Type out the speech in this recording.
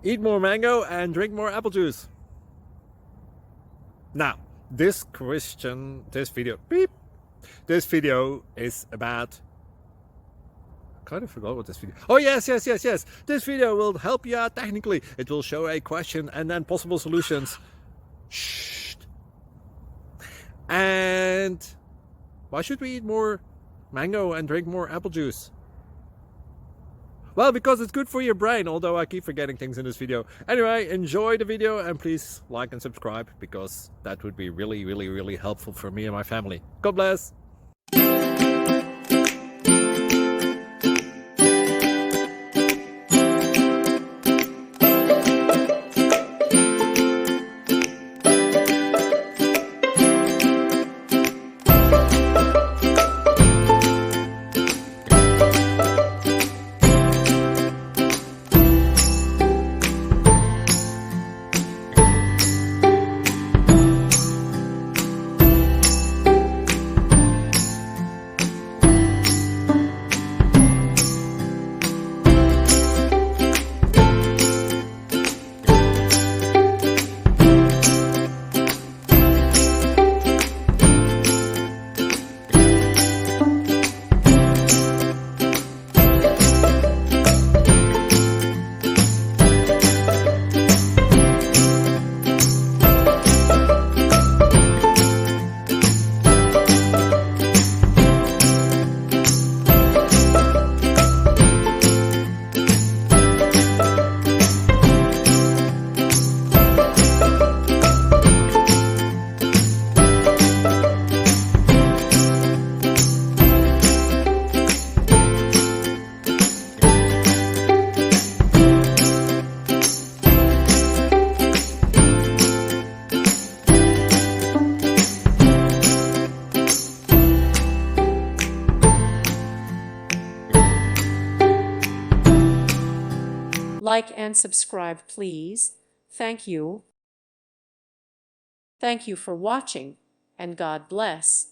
eat more mango and drink more apple juice. Now, this video is about, I kind of forgot what this video. Oh yes. This video will help you out technically. It will show a question and then possible solutions. Shh. And why should we eat more mango and drink more apple juice? Well, because it's good for your brain, although I keep forgetting things in this video. Anyway, enjoy the video and please like and subscribe, because that would be really helpful for me and my family. God bless! Like and subscribe, please. Thank you. Thank you for watching, and God bless.